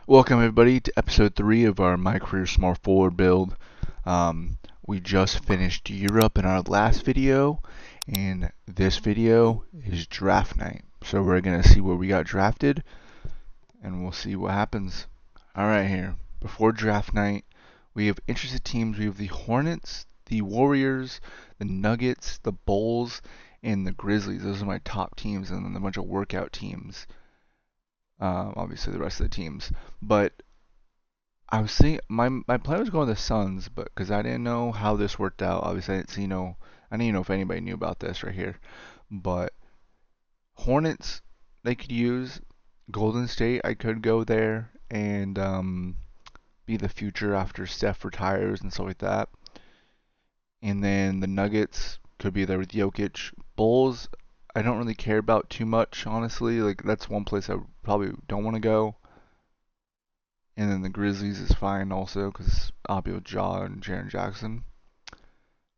Welcome everybody to episode 3 of our MyCareer Small Forward build. We just finished Europe in our last video, and this video is draft night. So we're going to see where we got drafted, and we'll see what happens. Alright, here, before draft night, we have interested teams. We have the Hornets, the Warriors, the Nuggets, the Bulls, and the Grizzlies. Those are my top teams, and then a bunch of workout teams. Obviously the rest of the teams, but I was thinking my plan was going to the Suns, but because I didn't know how this worked out. Obviously, I didn't see I didn't know if anybody knew about this right here. But Hornets, they could use Golden State. I could go there and be the future after Steph retires and stuff like that. And then the Nuggets could be there with Jokic. Bulls, I don't really care about too much, honestly. Like, that's one place I probably don't want to go. And then the Grizzlies is fine also because Abio Ja and Jaren Jackson.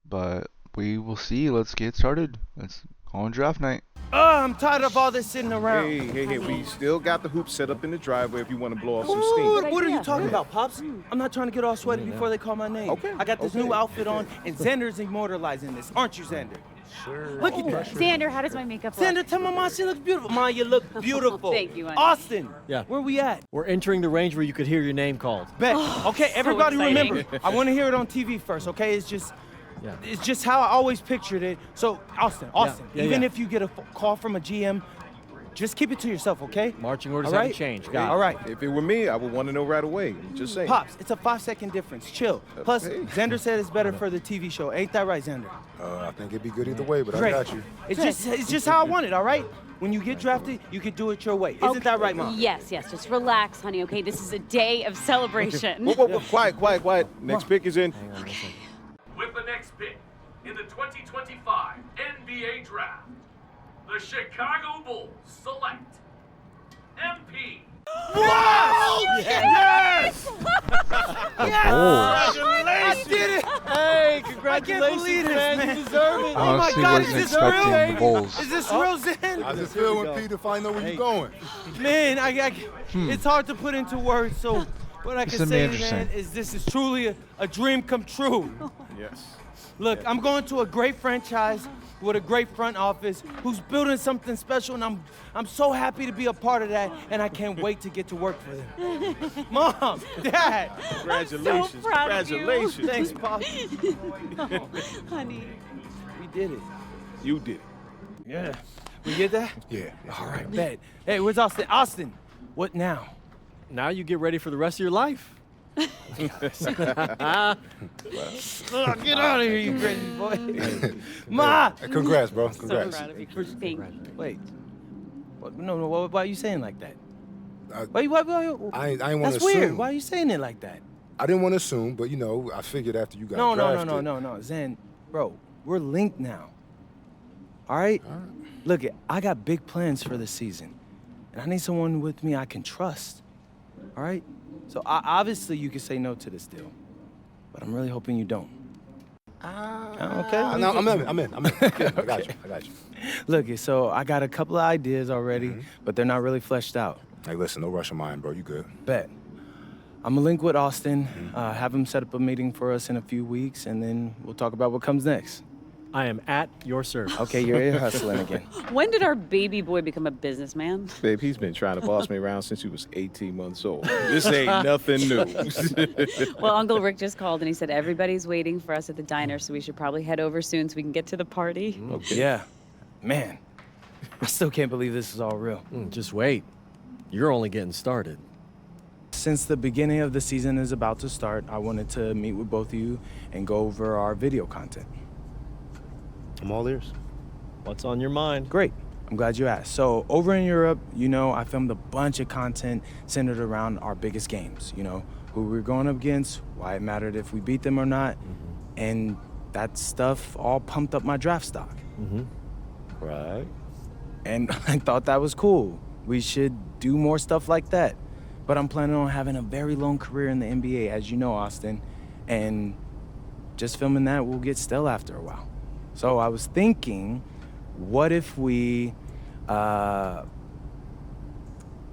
But we will see. Let's get started. Let's go on draft night. I'm tired of all this sitting around. Hey, we still got the hoop set up in the driveway if you want to blow off some Ooh, steam. what are you talking about, Pops? I'm not trying to get all sweaty before they call my name. Okay. I got this new outfit on, and Xander's immortalizing this. Aren't you, Xander? Sure. Look at that. Xander, how does my makeup look? Xander, tell my mom she looks beautiful. Ma, you look beautiful. Thank you, honey. Austin. Yeah. Where we at? We're entering the range where you could hear your name called. Bet. Okay, everybody exciting. remember. I want to hear it on TV first, okay? It's just Yeah. how I always pictured it. So, Austin, Yeah, even yeah. if you get a call from a GM, just keep it to yourself, okay? Marching orders All right? haven't changed. Got it. All right. If it were me, I would want to know right away. Just saying. Pops, it's a 5-second difference. Chill. Plus, Hey. Xander said it's better for the TV show. Ain't that right, Xander? I think it'd be good either way, but Great. I got you. It's just how I want it, all right? When you get drafted, you can do it your way. Isn't that right, Mom? Yes. Just relax, honey, okay? This is a day of celebration. Whoa, quiet. Next pick is in. With the next pick in the 2025 NBA Draft, the Chicago Bulls select MP. Yes! I did it! Hey, I congratulations, can't believe this, man. You deserve it. Oh my Honestly, God, wasn't is this expecting real? the Bulls. Is this real, Zen? How's it feel when Peter find out where you going? Man, it's hard to put into words, so what I This can is say, interesting. man, is this is truly a dream come true. Yes. Look, I'm going to a great franchise with a great front office who's building something special, and I'm so happy to be a part of that, and I can't wait to get to work for them. Mom, Dad, Congratulations. so proud of you. Congratulations. thanks, Pop. Honey. We did it. You did it. Yeah. We get that? Yeah. All right, bet. Hey, where's Austin? Austin, what now? Now you get ready for the rest of your life. Get out of here, you crazy boy. Ma! Congrats, bro. So Congrats. proud of you. Thank you. Wait. What, no, why are you saying like that? I- Why, I ain't want to that's assume. weird. Why are you saying it like that? I didn't want to assume, but I figured after you got No, drafted. no. Zen, bro, we're linked now. All right? Look, I got big plans for the season, and I need someone with me I can trust. All right? So obviously you can say no to this deal, but I'm really hoping you don't. Okay? No, I'm in. Yeah, I got you. Look, so I got a couple of ideas already, but they're not really fleshed out. Hey, listen, no rush of mine, bro. You good? Bet. I'm gonna link with Austin, have him set up a meeting for us in a few weeks, and then we'll talk about what comes next. I am at your service. Okay, you're ear hustling again. When did our baby boy become a businessman? Babe, he's been trying to boss me around since he was 18 months old. This ain't nothing new. Well, Uncle Rick just called and he said everybody's waiting for us at the diner, so we should probably head over soon so we can get to the party. Yeah, man, I still can't believe this is all real. Just wait. You're only getting started. Since the beginning of the season is about to start, I wanted to meet with both of you and go over our video content. I'm all ears. What's on your mind? Great. I'm glad you asked. So over in Europe, I filmed a bunch of content centered around our biggest games, who we're going up against, why it mattered if we beat them or not, and that stuff all pumped up my draft stock. Right. And I thought that was cool. We should do more stuff like that. But I'm planning on having a very long career in the NBA, as you know, Austin, and just filming that will get stale after a while. So I was thinking, what if we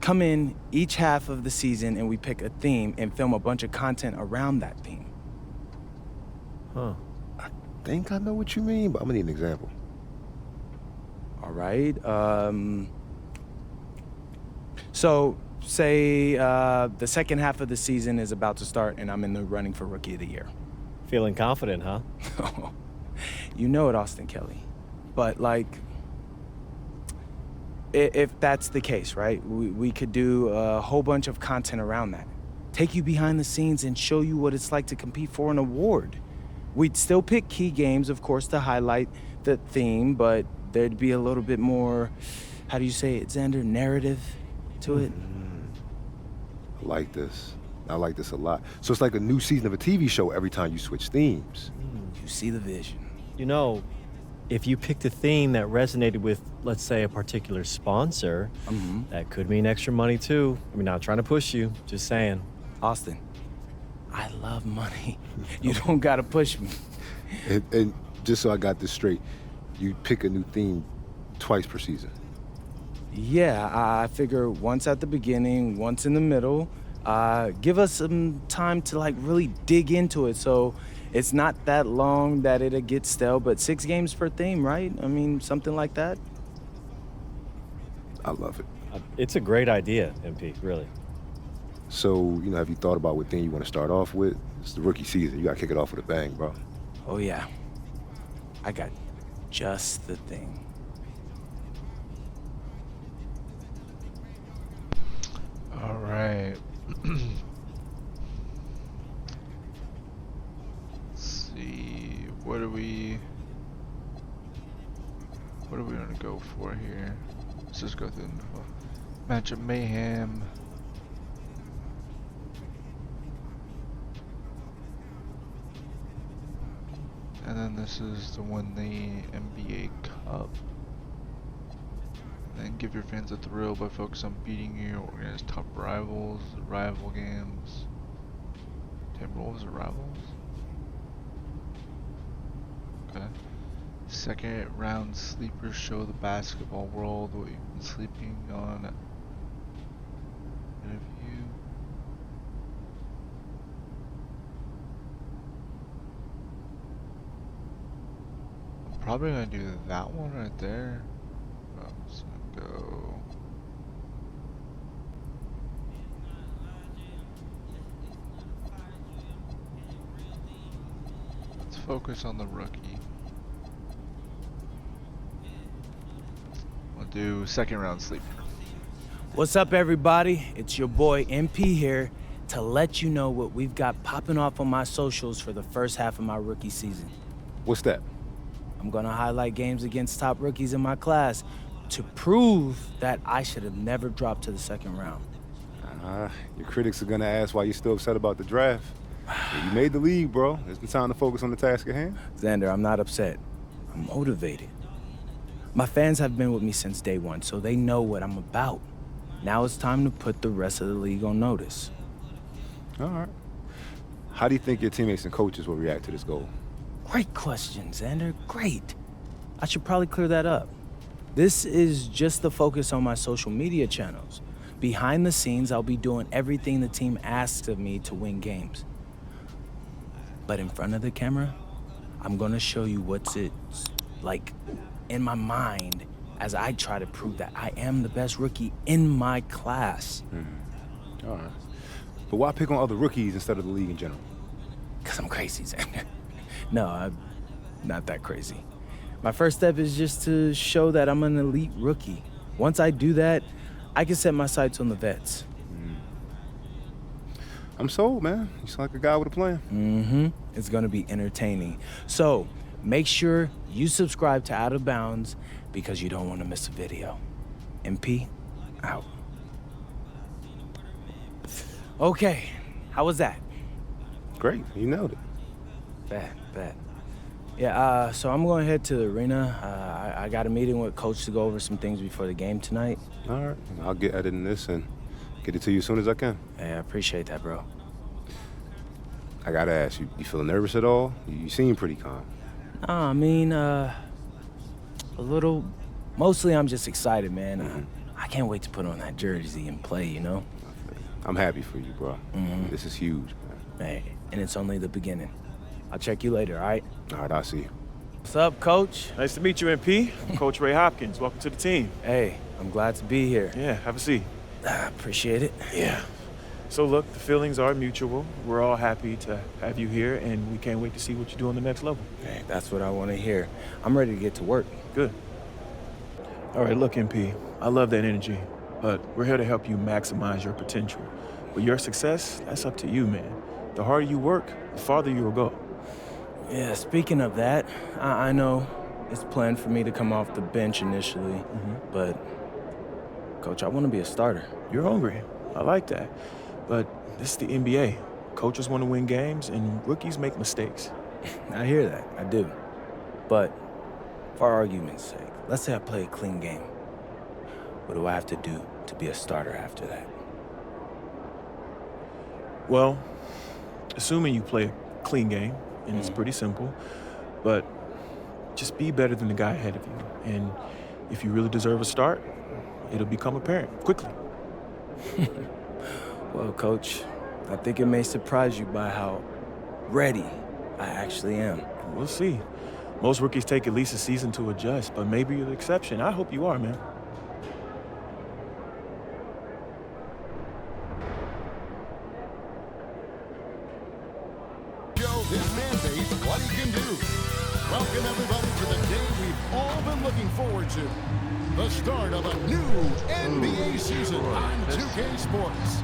come in each half of the season and we pick a theme and film a bunch of content around that theme. Huh. Think I know what you mean, but I'm gonna need an example. All right. So say the second half of the season is about to start and I'm in the running for Rookie of the Year. Feeling confident, huh? You know it, Austin Kelly. But like, if that's the case, right? We could do a whole bunch of content around that. Take you behind the scenes and show you what it's like to compete for an award. We'd still pick key games, of course, to highlight the theme, but there'd be a little bit more, how do you say it, Xander, narrative to it? I like this. I like this a lot. So it's like a new season of a TV show every time you switch themes. You see the vision. You know, if you picked a theme that resonated with, let's say, a particular sponsor, that could mean extra money too. I mean, not trying to push you, just saying. Austin, I love money. You don't gotta push me. And just so I got this straight, you pick a new theme twice per season. Yeah, I figure once at the beginning, once in the middle. Give us some time to like really dig into it, so it's not that long that it'll get stale, but 6 games per theme, right? I mean, something like that. I love it. It's a great idea, MP, really. So, have you thought about what theme you want to start off with? It's the rookie season. You got to kick it off with a bang, bro. Oh yeah, I got just the thing. All right. Let's see. What are we gonna go for here? Let's just go through the matchup mayhem. And then this is to win the NBA Cup. And give your fans a thrill by focusing on beating your organized top rivals, rival games. Timberwolves are rivals? Okay. Second round sleepers show the basketball world what you've been sleeping on. Interview. I'm probably gonna do that one right there. I'm just gonna go. Let's focus on the rookie. We'll do second round sleeper. What's up, everybody? It's your boy MP here to let you know what we've got popping off on my socials for the first half of my rookie season. What's that? I'm gonna highlight games against top rookies in my class to prove that I should have never dropped to the second round. Your critics are gonna ask why you're still upset about the draft. You made the league, bro. It's time to focus on the task at hand. Xander, I'm not upset. I'm motivated. My fans have been with me since day one, so they know what I'm about. Now it's time to put the rest of the league on notice. All right. How do you think your teammates and coaches will react to this goal? Great question, Xander. Great. I should probably clear that up. This is just the focus on my social media channels. Behind the scenes, I'll be doing everything the team asks of me to win games. But in front of the camera, I'm gonna show you what's like in my mind as I try to prove that I am the best rookie in my class. All right. But why pick on other rookies instead of the league in general? Because I'm crazy, Xander. No, I'm not that crazy. My first step is just to show that I'm an elite rookie. Once I do that, I can set my sights on the vets. I'm sold, man. You sound like a guy with a plan. It's gonna be entertaining. So, make sure you subscribe to Out of Bounds because you don't want to miss a video. MP, out. Okay, how was that? Great. You nailed it. Bad. Yeah, so I'm going to head to the arena. I got a meeting with Coach to go over some things before the game tonight. All right. I'll get editing this and get it to you as soon as I can. Hey, I appreciate that, bro. I gotta ask you, you feeling nervous at all? You seem pretty calm. Nah, I mean, a little. Mostly I'm just excited, man. I can't wait to put on that jersey and play, you know? I'm happy for you, bro. This is huge, man. Hey, and it's only the beginning. I'll check you later, all right? All right, I'll see you. What's up, Coach? Nice to meet you, MP. I'm Coach Ray Hopkins. Welcome to the team. Hey, I'm glad to be here. Yeah, have a seat. I appreciate it. Yeah. So look, the feelings are mutual. We're all happy to have you here, and we can't wait to see what you do on the next level. Hey, that's what I want to hear. I'm ready to get to work. Good. All right, look, MP, I love that energy, but we're here to help you maximize your potential. But your success, that's up to you, man. The harder you work, the farther you will go. Yeah, speaking of that, I know it's planned for me to come off the bench initially, but, Coach, I want to be a starter. You're hungry. I like that. But this is the NBA. Coaches want to win games, and rookies make mistakes. I hear that, I do. But, for argument's sake, let's say I play a clean game. What do I have to do to be a starter after that? Well, assuming you play a clean game, and it's pretty simple, but just be better than the guy ahead of you. And if you really deserve a start, it'll become apparent quickly. Well, Coach, I think it may surprise you by how ready I actually am. We'll see. Most rookies take at least a season to adjust, but maybe you're the exception. I hope you are, man. Show this fan base what he can do. Welcome everybody to the day we've all been looking forward to. The start of a new NBA season on 2K Sports.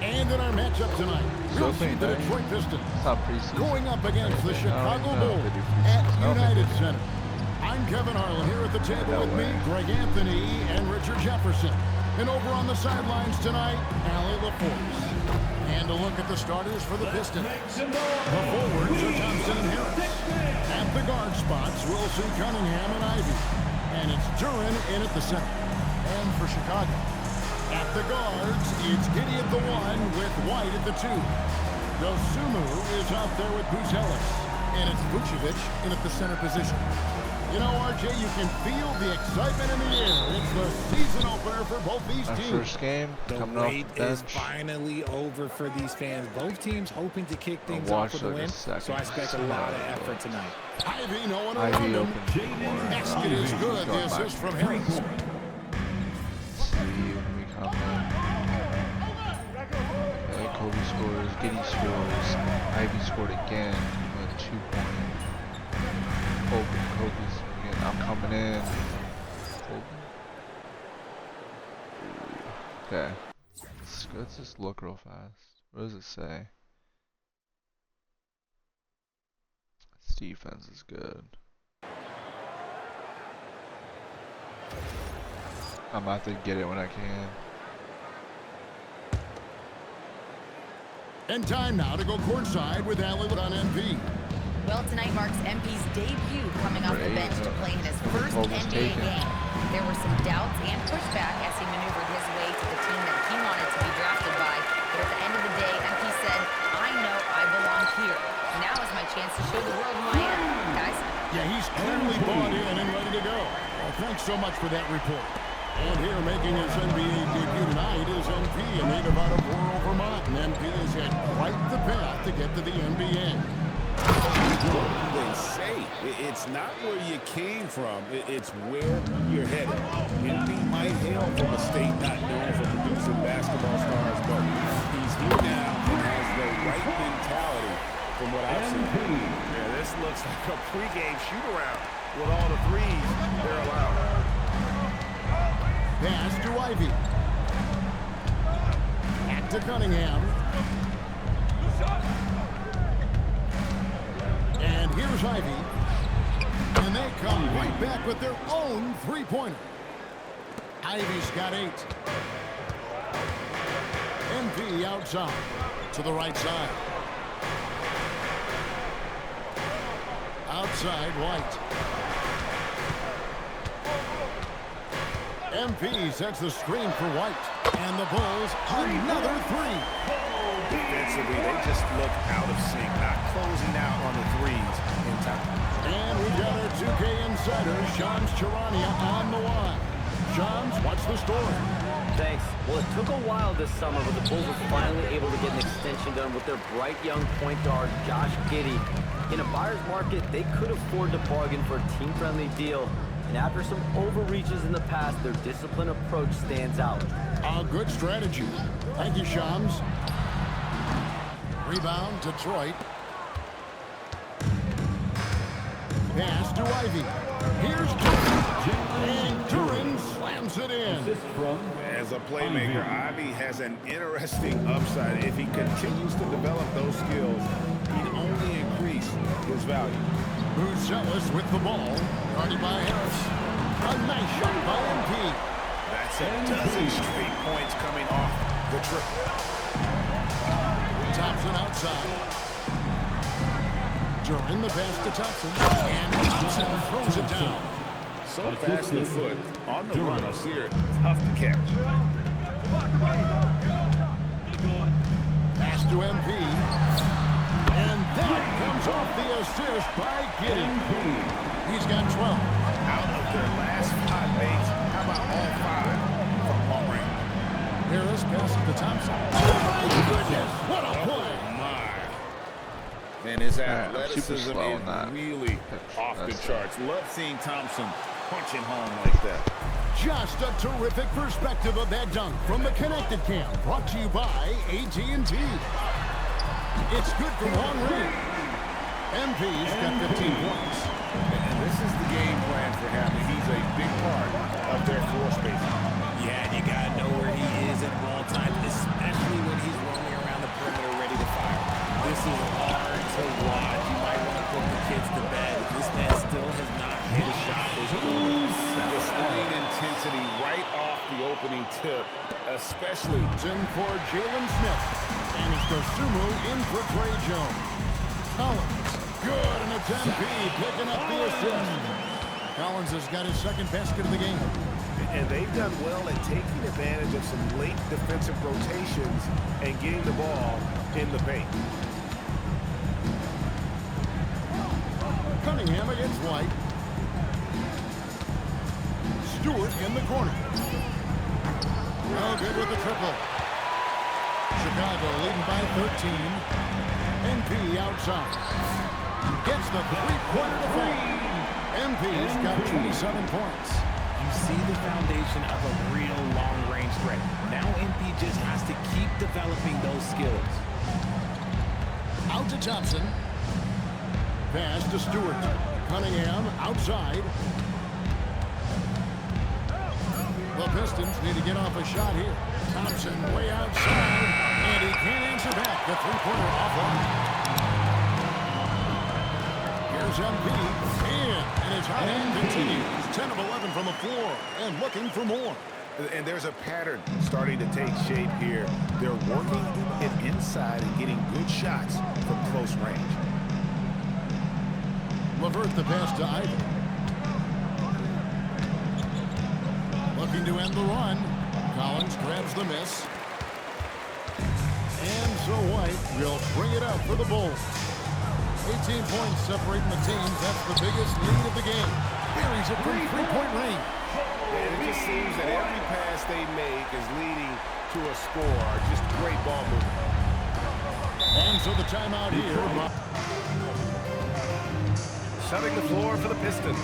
And in our matchup tonight, we'll see the Detroit Pistons going up against the Chicago Bulls at United Center. I'm Kevin Harlan here at the table with me, Greg Anthony and Richard Jefferson. And over on the sidelines tonight, Allie LaForce. And a look at the starters for the Pistons. The forwards are Thompson and Harris. At the guard spots, Wilson, Cunningham, and Ivy. And it's Duran in at the center. And for Chicago, at the guards, it's Giddey at the 1 with White at the 2. Dosunmu is out there with Buzelis. And it's Vucevic in at the center position. You know, RJ, you can feel the excitement in the air. It's the season opener for both these teams. First game, coming off the bench. Is finally over for these fans. Both teams hoping to kick things off with a win, so I expect a lot of effort tonight. Ivy, no one around him. Eskin is good. The assist from Harris. See when we come in. Kobe scores, Giddey scores, Ivy scored again with 2 points. Kobe's again. I'm coming in. Okay. Let's just look real fast. What does it say? This defense is good. I'm about to get it when I can. And time now to go courtside with Allie on MP. Well, tonight marks MP's debut coming off the bench to play in his first NBA game. There were some doubts and pushback as he maneuvered his way to the team that he wanted to be drafted by. But at the end of the day, MP said, I know I belong here. Now is my chance to show the world who I am, guys. Yeah, he's clearly bought in and ready to go. Well, thanks so much for that report. And here making his NBA debut tonight is MP, a native out of rural Vermont. And MP has had quite the path to get to the NBA. They say it's not where you came from, it's where you're headed. MP might hail from a state not known for producing basketball stars, but he's here now and has the right mentality from what I've seen. Yeah, this looks like a pregame shoot-around with all the threes they're allowed. Pass to Ivy. Back to Cunningham. And here's Ivy. And they come right back with their own three-pointer. Ivy's got 8. MP outside to the right side. Outside White. MP sets the screen for White. And the Bulls another 3. Defensively, they just look out of sync, not closing out on the threes in time. And we've got our 2K insider, Shams Charania, on the line. Shams, what's the story? Thanks. Well, it took a while this summer, but the Bulls were finally able to get an extension done with their bright young point guard, Josh Giddey. In a buyer's market, they could afford to bargain for a team-friendly deal. And after some overreaches in the past, their disciplined approach stands out. A good strategy. Thank you, Shams. Rebound, Detroit. Pass to Ivy. Here's Duran. And Duran slams it in. As a playmaker, Ivy has an interesting upside. If he continues to develop those skills, he'd only increase his value. Buzelis with the ball. Guarded by Harris. A nice shot by MP. That's a dozen straight points coming off the triple. Thompson outside. Duran the pass to Thompson. And Thompson throws it down. So fast the foot. On the run, Alcier. Tough to catch. Pass to MP. And that comes off the assist by Giddey. He's got 12. Out of their last 5 mates, how about all 5 from long range? Harris passes to Thompson. Oh, my goodness. What a play. And his I'm athleticism super slow is on that. really off the charts. Love seeing Thompson punching home like that. Just a terrific perspective of that dunk from the Connected Cam. Brought to you by AT&T. It's good from long range. MP's got 15 points. And this is the game plan for him. He's a big part of their floor spacing. Yeah, and you got to know where he is at all times, especially when he's roaming around the perimeter ready to fire. This is hard to watch. You might want to put the kids to bed. This man still has not hit a shot this quarter. Displaying intensity right off the opening tip, especially in for Jalen Smith. And it's Dosumu in for Trey Jones. Collins, good, and it's MP picking up the assist. Collins has got his second basket of the game. And they've done well at taking advantage of some late defensive rotations and getting the ball in the paint. Cunningham against White. Stewart in the corner. Oh, good with the triple. Chicago leading by 13. MP outside. Gets the three-pointer to fall. MP's got 27 points. You see the foundation of a real long-range threat. Now MP just has to keep developing those skills. Out to Thompson. Pass to Stewart. Cunningham outside. The Pistons need to get off a shot here. Thompson way outside. And he can't answer back. The three-pointer offline. Here's MP. And his hot hand continues. 10 of 11 from the floor. And looking for more. And there's a pattern starting to take shape here. They're working it inside and getting good shots from close range. Levert the pass to Ivy. Looking to end the run. Collins grabs the miss. And so White will bring it up for the Bulls. 18 points separating the teams. That's the biggest lead of the game. Here he's at three-point range. And it just seems that every pass they make is leading to a score. Just great ball movement. And so the timeout here. Setting the floor for the Pistons.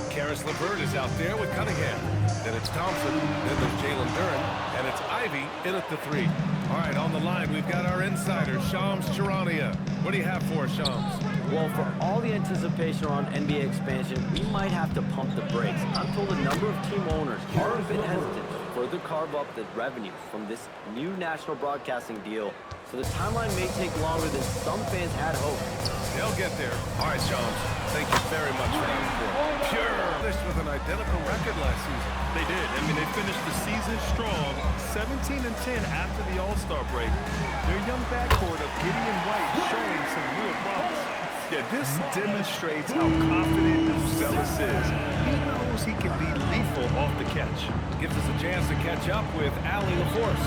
Karis LeVert is out there with Cunningham. Then it's Thompson. Then there's Jalen Duran. And it's Ivy in at the 3. All right, on the line, we've got our insider, Shams Charania. What do you have for us, Shams? Well, for all the anticipation around NBA expansion, we might have to pump the brakes. I'm told a number of team owners are a bit hesitant to further carve up the revenue from this new national broadcasting deal. So the timeline may take longer than some fans had hoped. They'll get there. All right, Shams. Thank you very much for that report. Pure finished with an identical record last season. They did. I mean, they finished the season strong, 17-10 after the All-Star break. Their young backcourt of Giddey and White showing some real promise. Yeah, this demonstrates how confident Buzelis is. He knows he can be lethal off the catch. Gives us a chance to catch up with Allie LaForce.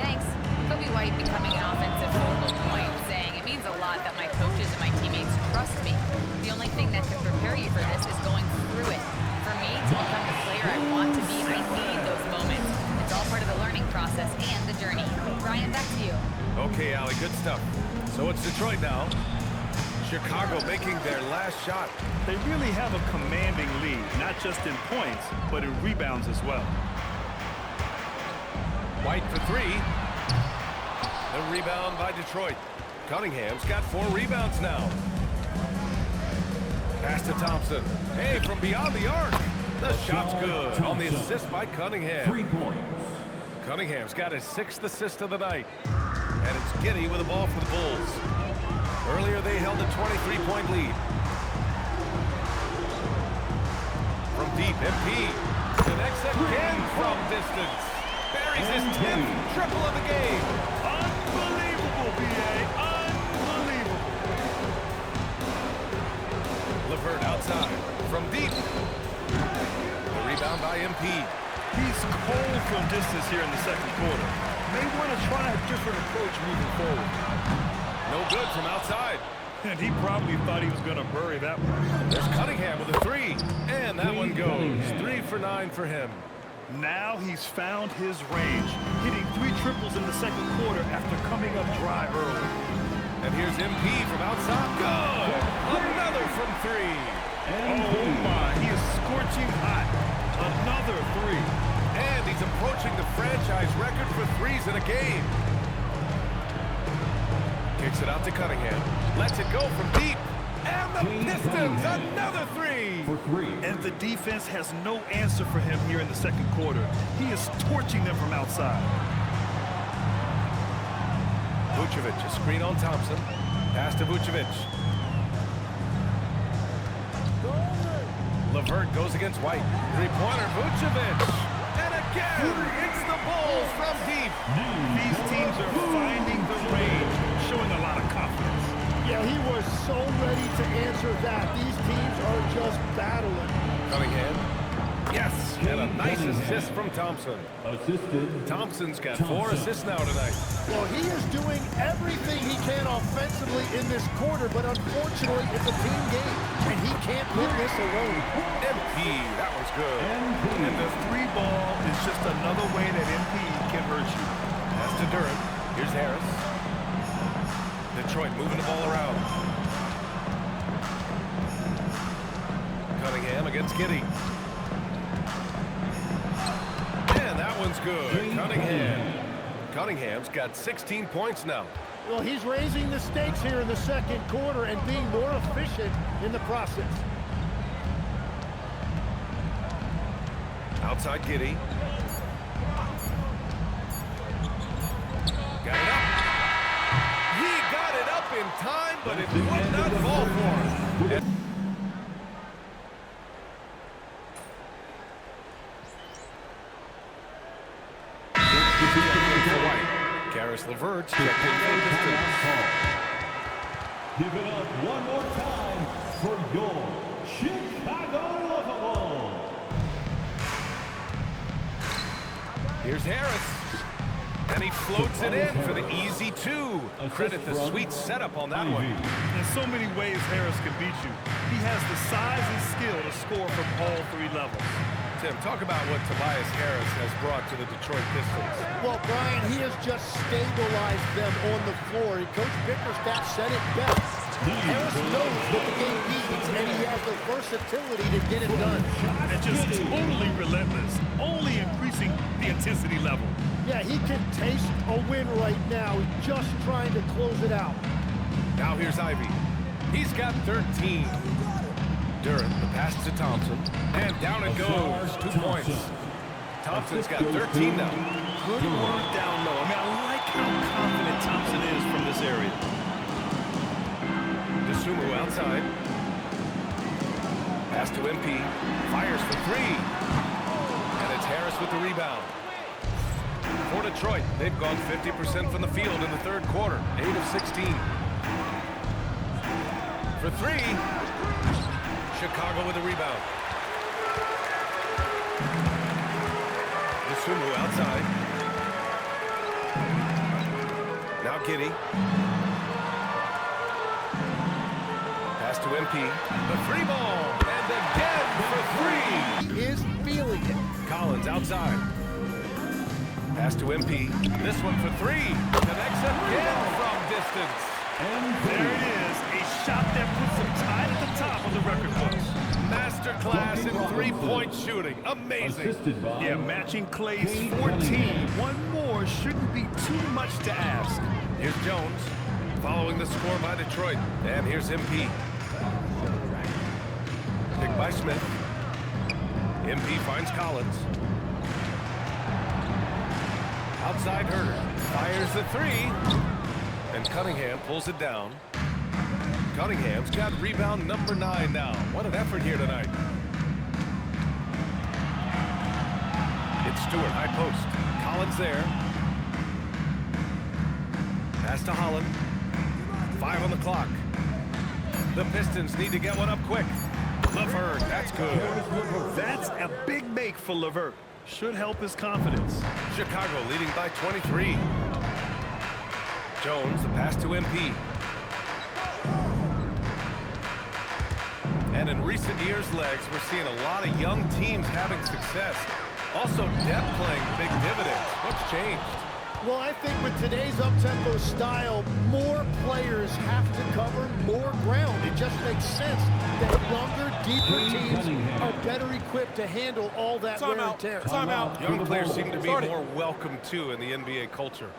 Thanks. Kobe White becoming an offensive focal point, saying it means a lot that my coaches and my teammates trust me. The only thing that can prepare you for this is going through it. For me to become the player player I want to be. I need those moments. It's all part of the learning process and the journey. Brian, back to you. Okay, Allie, good stuff. So it's Detroit now. Chicago making their last shot. They really have a commanding lead, not just in points, but in rebounds as well. White for three. The rebound by Detroit. Cunningham's got 4 rebounds now. Pass to Thompson. Hey, from beyond the arc. The shot's good on the assist by Cunningham. 3 points. Cunningham's got his 6th assist of the night. And it's Giddey with the ball for the Bulls. Earlier, they held a 23-point lead. From deep, MP connects again from distance. Buries his 10th triple of the game. Unbelievable, B.A. Unbelievable. LeVert outside. From deep. The rebound by MP. He's cold from distance here in the second quarter. May want to try a different approach moving forward. No good from outside. And he probably thought he was going to bury that one. There's Cunningham with a 3. And that one goes. 3 for 9 for him. Now he's found his range, hitting 3 triples in the second quarter after coming up dry early. And here's MP from outside. Good! Another from 3. Oh my, he is scorching hot. Another 3. And he's approaching the franchise record for 3s in a game. Kicks it out to Cunningham. Lets it go from deep. And the Pistons, another 3. For 3. And the defense has no answer for him here in the second quarter. He is torching them from outside. Vucevic, a screen on Thompson. Pass to Vucevic. LeVert goes against White. 3-pointer, Vucevic. And again, it's the Bulls from deep. These teams are finding the range, showing a lot of confidence. Yeah, he was so ready to answer that. These teams are just battling. Cunningham. Yes, and a nice assist from Thompson. Assisted. Thompson's got 4 assists now tonight. Well, he is doing everything he can offensively in this quarter, but unfortunately, it's a team game, and he can't win this alone. MP, that was good. And the 3 ball is just another way that MP can hurt you. Pass to Durant. Here's Harris. Detroit moving the ball around. Cunningham against Giddey. And that one's good. Cunningham's got 16 points now. Well, he's raising the stakes here in the second quarter and being more efficient in the process. Outside Giddey. Got it up. He got it up in time, but it would not fall for him. LeVert checked in for distance. Give it up one more time for your Chicago Bulls. Here's Harris. And he floats it in for the easy 2. Credit the sweet setup on that one. In so many ways, Harris can beat you. He has the size and skill to score from all 3 levels. Tim, talk about what Tobias Harris has brought to the Detroit Pistons. Well, Brian, he has just stabilized them on the floor. Coach Bickerstaff said it best. Harris knows what the game needs, and he has the versatility to get it done. And just totally relentless, only increasing the intensity level. Yeah, he can taste a win right now, just trying to close it out. Now here's Ivy. He's got 13. Durant, the pass to Thompson, and down it goes. 2 points. Thompson's got 13 now. Good work down low. I mean, I like how confident Thompson is from this area. DeSumo outside. Pass to MP. Fires for 3. And it's Harris with the rebound. For Detroit, they've gone 50% from the field in the third quarter. 8 of 16. For 3. Chicago with a rebound. DeSumo outside. Now Giddey. Pass to MP. The 3 ball. And And again for three. He is feeling it. Collins outside. Pass to MP. This one for three. Connects again from distance. There it is, a shot that puts him tied at the top of the record books. Masterclass in three-point shooting. Amazing. Yeah, matching Clay's 14. One more shouldn't be too much to ask. Here's Jones, following the score by Detroit. And here's MP. Picked by Smith. MP finds Collins. Outside Herter. Fires the three. And Cunningham pulls it down. Cunningham's got rebound number 9 now. What an effort here tonight. It's Stewart, high post. Collins there. Pass to Holland. 5 on the clock. The Pistons need to get one up quick. LeVert, that's good. That's a big make for LeVert. Should help his confidence. Chicago leading by 23. Jones, the pass to MP. And in recent years, Legs, we're seeing a lot of young teams having success. Also, depth playing big dividends. What's changed? Well, I think with today's up-tempo style, more players have to cover more ground. It just makes sense that younger, deeper teams are better equipped to handle all that wear and tear. Timeout. Young players seem to be more welcome, too, in the NBA culture.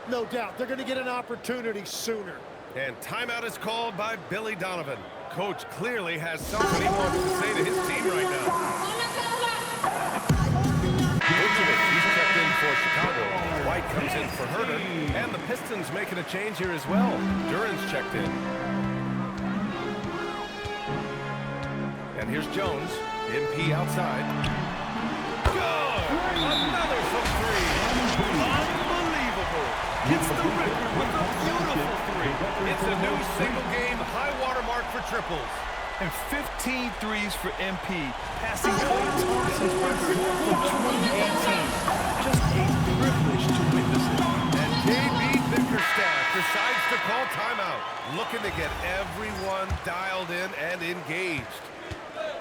No doubt. They're going to get an opportunity sooner. And timeout is called by Billy Donovan. Coach clearly has something he wants to say to his team right now. He's checked in for Chicago. White comes in for Herter. And the Pistons making a change here as well. Duran's checked in. And here's Jones. MP outside. Good! Another from three. Unbelievable. Gets the record with a beautiful three. It's a new single-game high-water mark for triples. And 15 threes for MP, passing Klay Thompson's record from 2018. Just a privilege to witness it. And KB Bickerstaff decides to call timeout, looking to get everyone dialed in and engaged.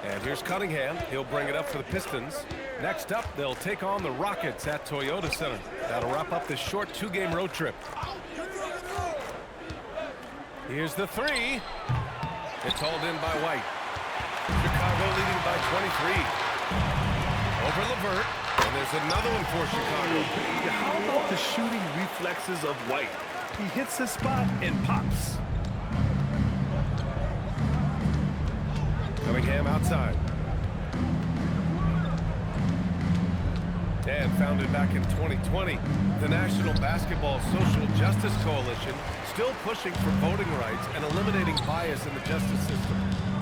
And here's Cunningham. He'll bring it up for the Pistons. Next up, they'll take on the Rockets at Toyota Center. That'll wrap up this short 2-game road trip. Here's the three. It's hauled in by White. Chicago leading by 23. Over LeVert. And there's another one for Chicago. How about the shooting reflexes of White? He hits his spot and pops. Cunningham outside. And founded back in 2020, the National Basketball Social Justice Coalition still pushing for voting rights and eliminating bias in the justice system.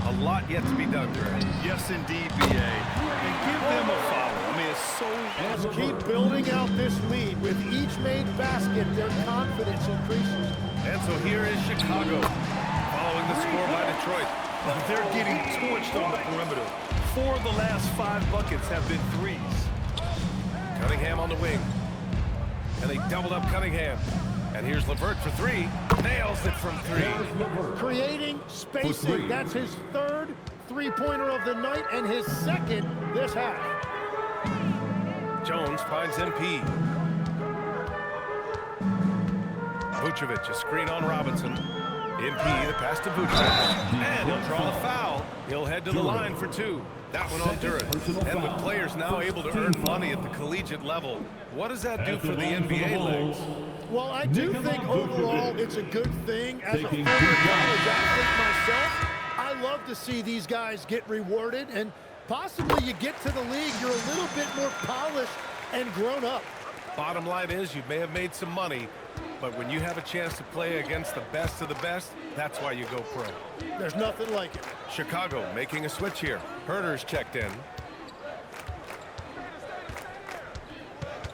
A lot yet to be done, Greg. Yes, indeed, BA. And give them a follow. I mean, it's so... Let's keep building out this lead. With each made basket, their confidence increases. And so here is Chicago, following the score by Detroit. They're getting torched on the perimeter. 4 of the last 5 buckets have been threes. Cunningham on the wing. And they doubled up Cunningham. And here's LeVert for three. Nails it from three. Creating spacing. That's his 3rd three-pointer of the night and his 2nd this half. Jones finds MP. Vucevic, a screen on Robinson. MP, the pass to Vucevic. And he'll draw the foul. He'll head to the line for 2. That one on Duran. And with players now able to earn money at the collegiate level, what does that do for the NBA leagues? Well, I do think overall it's a good thing. As a former college athlete myself, I love to see these guys get rewarded, and possibly you get to the league, you're a little bit more polished and grown up. Bottom line is you may have made some money, but when you have a chance to play against the best of the best, that's why you go pro. There's nothing like it. Chicago making a switch here. Herter's checked in.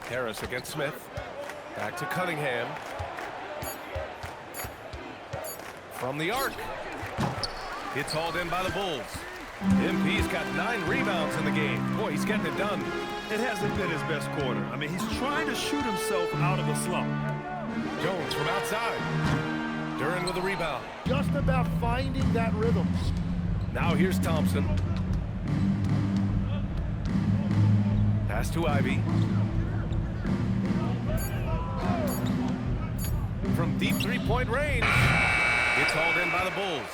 Harris against Smith. Back to Cunningham. From the arc. It's hauled in by the Bulls. MP's got 9 rebounds in the game. Boy, he's getting it done. It hasn't been his best quarter. I mean, he's trying to shoot himself out of a slump. Jones from outside. Duran with a rebound. Just about finding that rhythm. Now here's Thompson. Pass to Ivy. From deep three-point range. It's hauled in by the Bulls.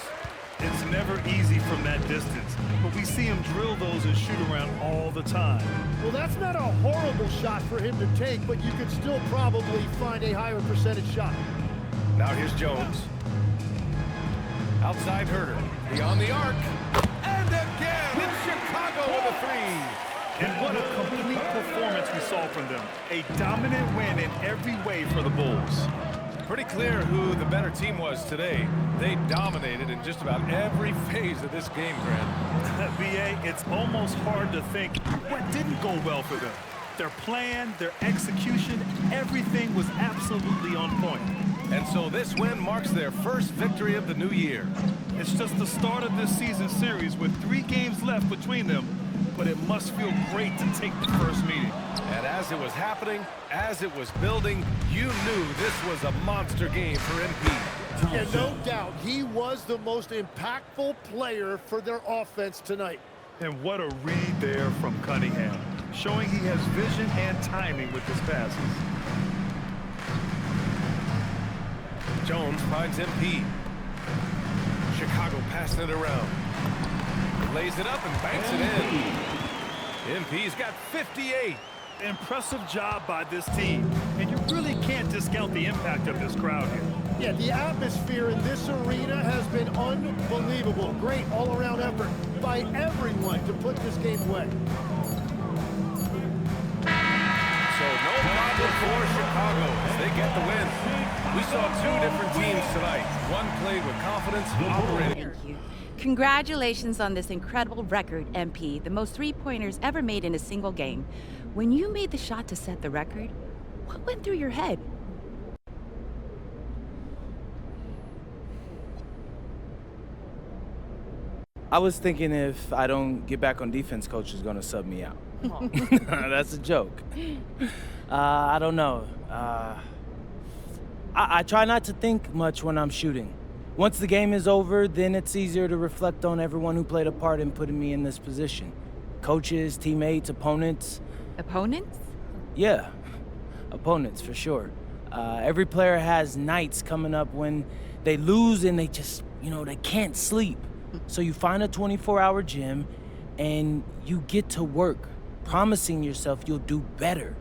It's never easy from that distance, but we see him drill those and shoot around all the time. Well, that's not a horrible shot for him to take, but you could still probably find a higher percentage shot. Now here's Jones. Outside Herter. Beyond the arc. And again, it's Chicago with a three. And what a complete performance we saw from them. A dominant win in every way for the Bulls. Pretty clear who the better team was today. They dominated in just about every phase of this game, Grant. BA, it's almost hard to think what didn't go well for them. Their plan, their execution, everything was absolutely on point. And so this win marks their first victory of the new year. It's just the start of this season series with 3 games left between them, but it must feel great to take the first meeting. And as it was happening, as it was building, you knew this was a monster game for MP. And no doubt, he was the most impactful player for their offense tonight. And what a read there from Cunningham, showing he has vision and timing with his passes. Jones finds MP. Chicago passing it around. Lays it up and banks it in. MP's got 58. Impressive job by this team, and you really can't discount the impact of this crowd here. Yeah, the atmosphere in this arena has been unbelievable. Great all-around effort by everyone to put this game away. So no problem for Chicago as they get the win. We saw 2 different teams tonight. One played with confidence, operating. Thank you. Congratulations on this incredible record, MP, the most 3-pointers ever made in a single game. When you made the shot to set the record, what went through your head? I was thinking if I don't get back on defense, coach is gonna sub me out. That's a joke. I don't know. I try not to think much when I'm shooting. Once the game is over, then it's easier to reflect on everyone who played a part in putting me in this position. Coaches, teammates, opponents. Opponents? Yeah, opponents for sure. Every player has nights coming up when they lose and they just, they can't sleep. So you find a 24-hour gym and you get to work, promising yourself you'll do better.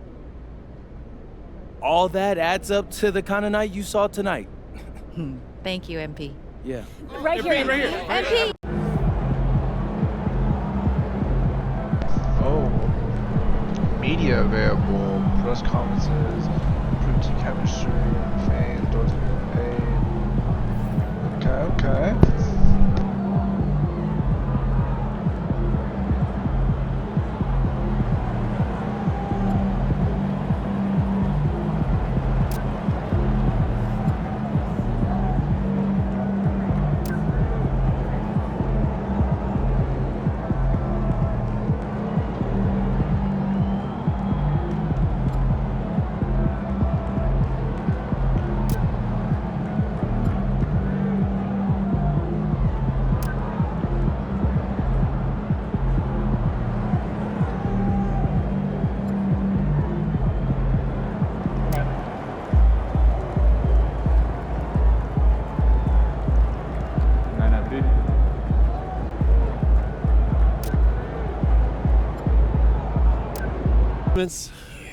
All that adds up to the kind of night you saw tonight. Thank you, MP. Yeah. Right here, MP. Oh. Media available, press conferences, improved team chemistry, fan endorsement paid. Okay.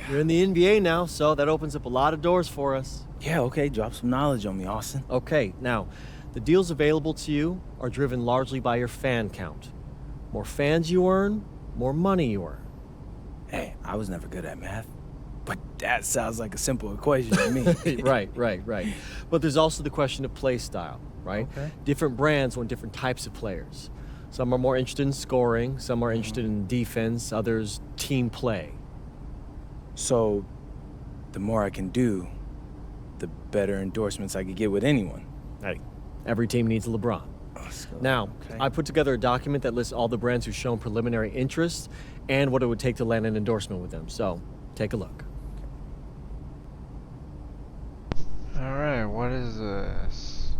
You're in the NBA now, so that opens up a lot of doors for us. Yeah, okay, drop some knowledge on me, Austin. Okay, now, the deals available to you are driven largely by your fan count. More fans you earn, more money you earn. Hey, I was never good at math, but that sounds like a simple equation to me. Right. But there's also the question of play style, right? Okay. Different brands want different types of players. Some are more interested in scoring, some are interested in defense, others team play. So, the more I can do, the better endorsements I could get with anyone. Hey, every team needs a LeBron. Now, okay. I put together a document that lists all the brands who've shown preliminary interest and what it would take to land an endorsement with them. So, take a look. Alright, what is this?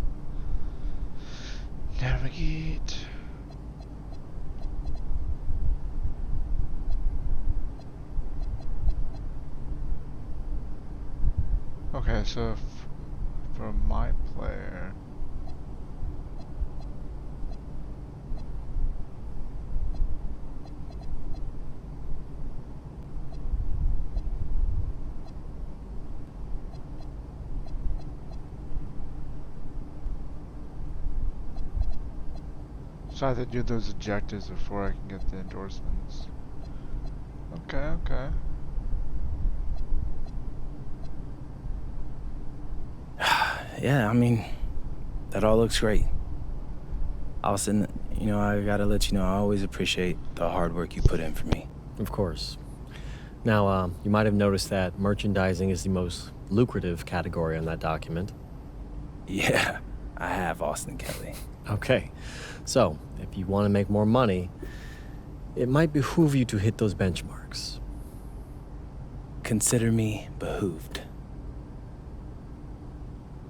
Navigate. Okay, so for my player, so I have to do those objectives before I can get the endorsements. Okay, okay. Yeah, I mean, that all looks great. Austin, you know, I gotta let you know, I always appreciate the hard work you put in for me. Of course. Now, you might have noticed that merchandising is the most lucrative category on that document. Yeah, I have, Austin Kelly. Okay, so if you want to make more money, it might behoove you to hit those benchmarks. Consider me behooved.